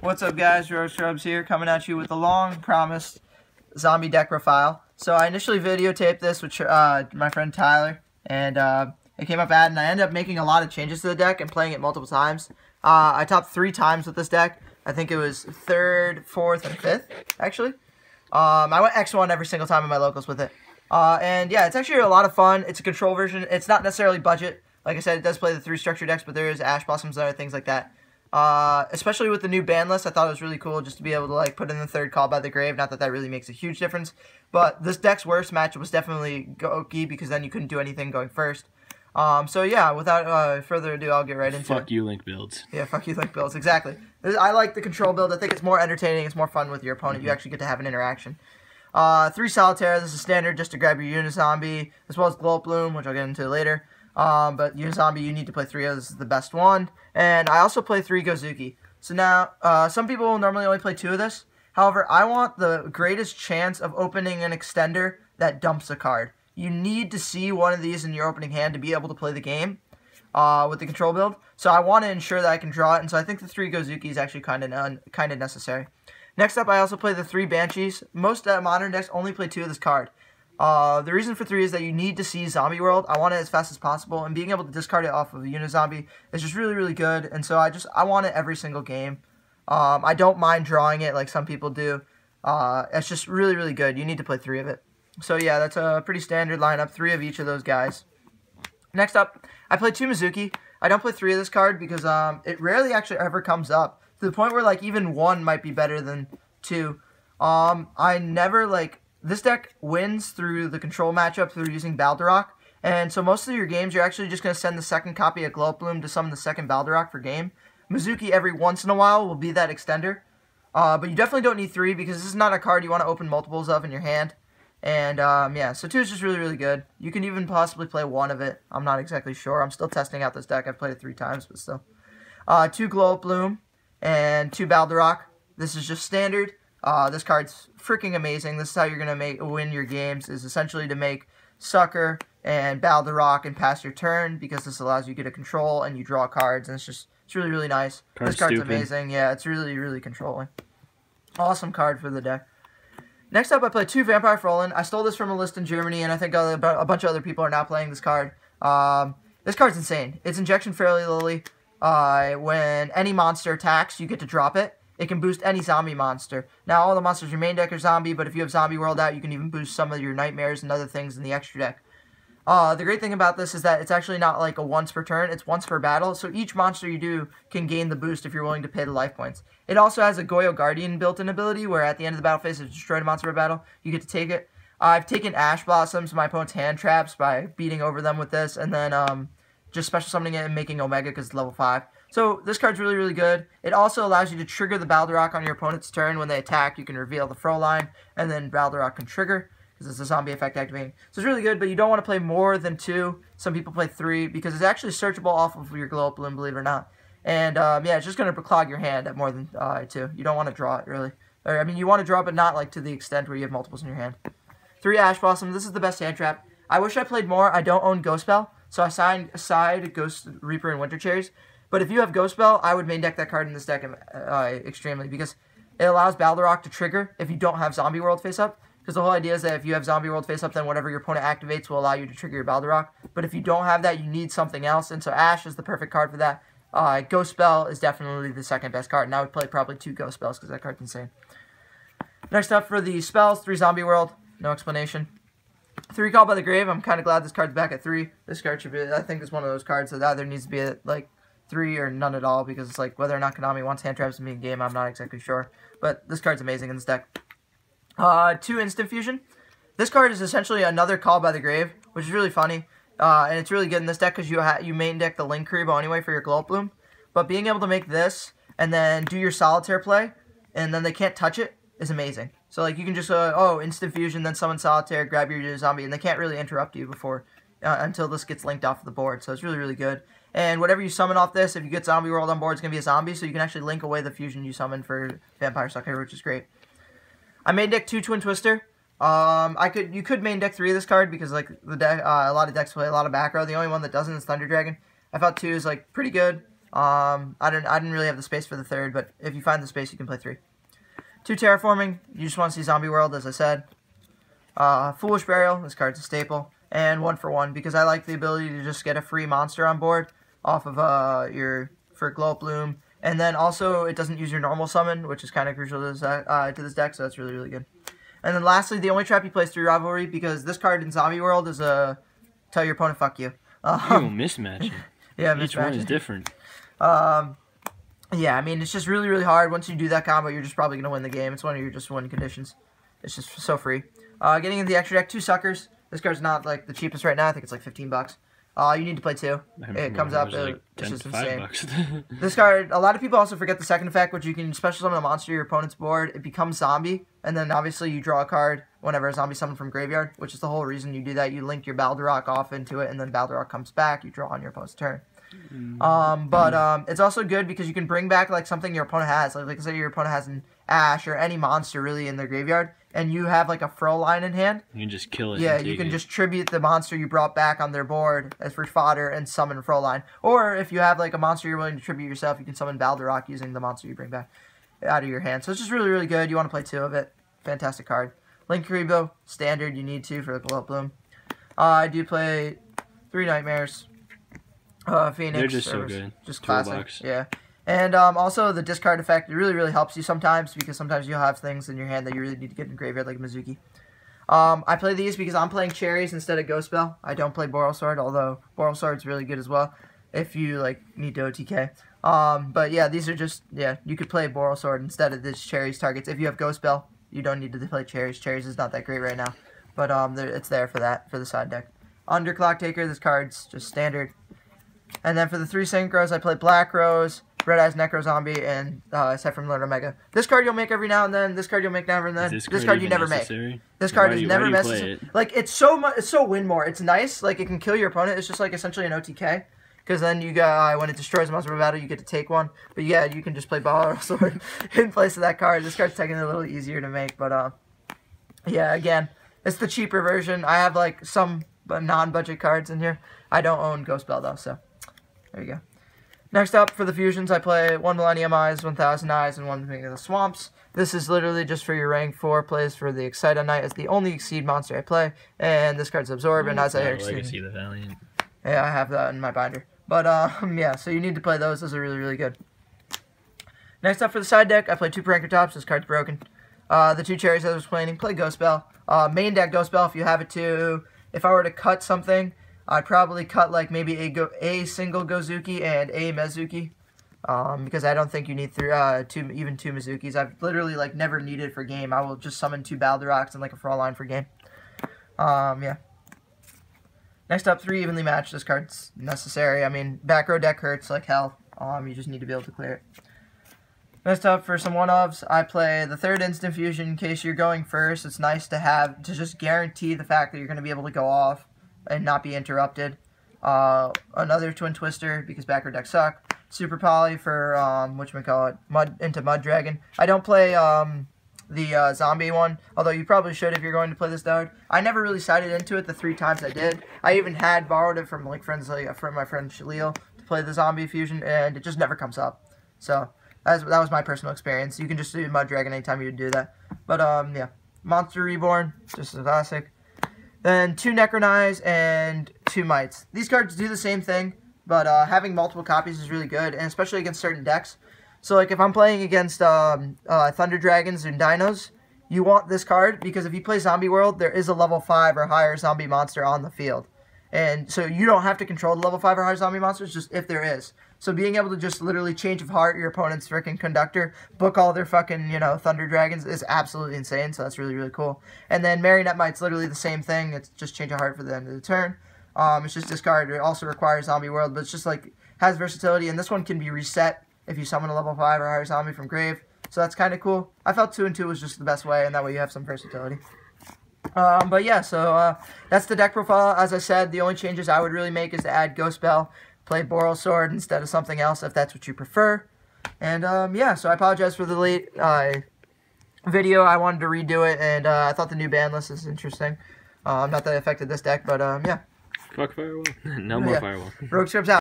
What's up, guys? Rose Shrubs here, coming at you with a long-promised zombie deck profile. So I initially videotaped this with my friend Tyler, and it came up bad, and I ended up making a lot of changes to the deck and playing it multiple times. I topped 3 times with this deck. I think it was 3rd, 4th, and 5th, actually. I went X1 every single time in my locals with it. And yeah, it's actually a lot of fun. It's a control version. It's not necessarily budget. Like I said, it does play the 3 structure decks, but there is Ash Blossoms and other things like that. Especially with the new ban list, I thought it was really cool just to be able to like put in the 3rd Call by the Grave. Not that that really makes a huge difference, but this deck's worst matchup was definitely Goki because then you couldn't do anything going first. So yeah, without further ado, I'll get right into it. Fuck you, Link builds. Yeah, fuck you, Link builds. Exactly. I like the control build. I think it's more entertaining. It's more fun with your opponent. You actually get to have an interaction. 3 Solitaire. This is standard just to grab your Unizombie, as well as Glow Bloom, which I'll get into later. But Unizombie, you need to play 3 of. This is the best one. And I also play 3 Gozuki. So now, some people will normally only play 2 of this. However, I want the greatest chance of opening an extender that dumps a card. You need to see one of these in your opening hand to be able to play the game with the control build. So I want to ensure that I can draw it, and so I think the 3 Gozuki is actually kind of necessary. Next up, I also play the 3 Banshees. Most modern decks only play 2 of this card. The reason for 3 is that you need to see Zombie World. I want it as fast as possible, and being able to discard it off of a Unizombie is just really, really good. And so I want it every single game. I don't mind drawing it like some people do. It's just really, really good. You need to play 3 of it. So yeah, that's a pretty standard lineup, 3 of each of those guys. Next up, I play 2 Mizuki. I don't play 3 of this card because it rarely actually ever comes up, to the point where like even 1 might be better than 2. I never like... This deck wins through the control matchup through using Balerdroch, and so most of your games you're actually just going to send the 2nd copy of Glow Bloom to summon the 2nd Balerdroch for game. Mizuki every once in a while will be that extender, but you definitely don't need 3 because this is not a card you want to open multiples of in your hand. And yeah, so 2 is just really, really good. You can even possibly play 1 of it. I'm not exactly sure. I'm still testing out this deck. I've played it 3 times, but still. 2 Glow Bloom and 2 Balerdroch. This is just standard. This card's freaking amazing. This is how you're going to win your games, is essentially to make Sucker and Balerdroch and pass your turn, because this allows you to get a control and you draw cards, and it's really, really nice. This card's amazing. Yeah, it's really, really controlling. Awesome card for the deck. Next up, I play 2 Vampire Frolen. I stole this from a list in Germany, and I think a bunch of other people are now playing this card. This card's insane. It's Injection Fairly Lily. When any monster attacks, you get to drop it. It can boost any zombie monster. Now, all the monsters in your main deck are zombie, but if you have Zombie World out, you can even boost some of your Nightmares and other things in the extra deck. The great thing about this is that it's actually not like a once per turn, it's once per battle, so each monster you do can gain the boost if you're willing to pay the life points. It also has a Goyo Guardian built-in ability, where at the end of the battle phase, if you destroy a monster per battle, you get to take it. I've taken Ash Blossoms, my opponent's hand traps, by beating over them with this, and then just special summoning it and making Omega because it's level 5. So this card's really, really good. It also allows you to trigger the Balerdroch on your opponent's turn. When they attack, you can reveal the Fro line, and then Balerdroch can trigger, because it's a zombie effect activating. So it's really good, but you don't want to play more than 2. Some people play 3, because it's actually searchable off of your Glow Bloom, believe it or not. And yeah, it's just going to clog your hand at more than 2. You don't want to draw it, really. Or, I mean, you want to draw it, but not like to the extent where you have multiples in your hand. 3 Ash Blossom. This is the best hand trap. I wish I played more. I don't own Ghost Spell, so I signed aside Ghost Reaper and Winter Cherries. But if you have Ghost Spell, I would main deck that card in this deck extremely, because it allows Balerdroch to trigger if you don't have Zombie World face up. Because the whole idea is that if you have Zombie World face up, then whatever your opponent activates will allow you to trigger your Balerdroch. But if you don't have that, you need something else, and so Ash is the perfect card for that. Ghost Spell is definitely the 2nd best card, and I would play probably 2 Ghost Spells because that card's insane. Next up for the spells, 3 Zombie World, no explanation. 3 Call by the Grave. I'm kind of glad this card's back at 3. This card should be, I think, is one of those cards that either needs to be at like 3 or none at all, because it's like whether or not Konami wants hand traps to be in game, I'm not exactly sure. But this card's amazing in this deck. 2 Instant Fusion. This card is essentially another Call by the Grave, which is really funny, and it's really good in this deck because you main deck the Link Kuriboh anyway for your Glow Bloom. But being able to make this and then do your Solitaire play, and then they can't touch it, is amazing. So like you can just Instant Fusion, then summon Solitaire, grab your zombie, and they can't really interrupt you before until this gets linked off the board. So it's really, really good. And whatever you summon off this, if you get Zombie World on board, it's going to be a zombie, so you can actually link away the fusion you summon for Vampire Sucker, which is great. I main deck 2 Twin Twister. You could main deck 3 of this card, because like the deck, a lot of decks play a lot of back row. The only one that doesn't is Thunder Dragon. I thought 2 is like pretty good. I didn't really have the space for the third, but if you find the space, you can play 3. 2 terraforming. You just want to see Zombie World, as I said. Foolish Burial. This card's a staple. And 1 for 1, because I like the ability to just get a free monster on board off of for Glow Bloom. And then also, it doesn't use your normal summon, which is kind of crucial to this deck, so that's really, really good. And then lastly, the only trap you play is 3 Rivalry, because this card in Zombie World is a tell your opponent fuck you. You mismatch it. Yeah, each one is different. Yeah, I mean, it's just really, really hard. Once you do that combo, you're just probably going to win the game. It's one of your just win conditions. It's just so free. Getting in the extra deck, 2 Suckers. This card's not like the cheapest right now. I think it's like $15. You need to play 2. It comes up, like it's just insane. This card, a lot of people also forget the second effect, which you can special summon a monster to your opponent's board. It becomes zombie, and then obviously you draw a card whenever a zombie summon from graveyard, which is the whole reason you do that. You link your Balerdroch off into it, and then Balerdroch comes back. You draw on your opponent's turn. It's also good because you can bring back like something your opponent has. Like say your opponent has an Ash or any monster really in their graveyard, and you have like a Fro line in hand. You can just kill it. Yeah, you can just tribute the monster you brought back on their board as for fodder and summon Fro line. Or if you have like a monster you're willing to tribute yourself, you can summon Balerdroch using the monster you bring back out of your hand. So it's just really, really good. You want to play 2 of it. Fantastic card. Link Karibo, standard. You need 2 for the Glow Bloom. I do play 3 Nightmares. Phoenix. They're just so good. Just classic. Yeah. And also the discard effect, it really, really helps you sometimes because sometimes you'll have things in your hand that you really need to get in graveyard like Mizuki. I play these because I'm playing Cherries instead of Ghost Bell. I don't play Boral Sword, although Boral Sword's really good as well if you like need to OTK. But yeah, these are just, yeah, you could play Boral Sword instead of this Cherries targets. If you have Ghost Bell, you don't need to play Cherries. Cherries is not that great right now. But it's there for that, for the side deck. Underclock Taker, this card's just standard. And then for the 3 Synchros, I play Black Rose, Red Eyes Necro Zombie, and aside from Lord Omega. This card you'll make every now and then. This card you'll make now and then. This card you never necessary? make. This card is never necessary. Like it's so win more. It's nice. Like it can kill your opponent. It's just like essentially an OTK. Because then you got when it destroys a monster battle, you get to take one. But yeah, you can just play Ball Sword in place of that card. This card's technically a little easier to make, but yeah, again, it's the cheaper version. I have like some non-budget cards in here. I don't own Ghost Bell though, so. There you go. Next up, for the fusions, I play 1 Millennium Eyes, 1,000 Eyes, and 1 King of the Swamps. This is literally just for your rank 4 plays for the Excita Knight. It's the only Exceed monster I play, and this card's Absorb, and as I Legacy the Valiant. Yeah, I have that in my binder. But, yeah, so you need to play those. Those are really, really good. Next up for the side deck, I play 2 Pranker Tops. This card's broken. The 2 Cherries I was playing, play Ghost Bell. Main deck Ghost Bell if you have it too. If I were to cut something, I'd probably cut like maybe a single Gozuki and a Mezuki, because I don't think you need even two Mizukis. I've literally like never needed for game. I will just summon 2 Balerdrochs and like a Fro line for game. Yeah. Next up, 3 Evenly Matched. This card's necessary. I mean, back row deck hurts like hell. You just need to be able to clear it. Next up, for some 1-ofs, I play the 3rd Instant Fusion in case you're going first. It's nice to just guarantee the fact that you're going to be able to go off and not be interrupted. Another Twin Twister because backer decks suck. Super Poly for whatchamacallit, Mud Dragon. I don't play the zombie one, although you probably should if you're going to play this deck. I never really sided into it the 3 times I did. I even had borrowed it from like friends, like from my friend Shalil to play the zombie fusion, and it just never comes up. So that was my personal experience. You can just do Mud Dragon anytime you do that. But yeah, Monster Reborn, just a classic. Then 2 Necronais and 2 Mites. These cards do the same thing, but having multiple copies is really good, and especially against certain decks. So like if I'm playing against Thunder Dragons and Dinos, you want this card because if you play Zombie World, there is a level 5 or higher zombie monster on the field. And so you don't have to control the level 5 or higher zombie monsters, just if there is. So being able to just literally change of heart your opponent's freaking conductor, book all their fucking, Thunder Dragons is absolutely insane. So that's really, really cool. And then Marionette Mite's literally the same thing. It's just change of heart for the end of the turn. It's just discard. It also requires Zombie World, but it's just like, has versatility. And this one can be reset if you summon a level 5 or higher zombie from grave. So that's kind of cool. I felt 2 and 2 was just the best way, and that way you have some versatility. But yeah, so that's the deck profile. As I said, the only changes I would really make is to add Ghost Bell, play Boral Sword instead of something else if that's what you prefer. And yeah, so I apologize for the late video. I wanted to redo it, and I thought the new ban list is interesting. Not that it affected this deck, but yeah. Fuck Firewall. No more Firewall. Rogue Scripts out.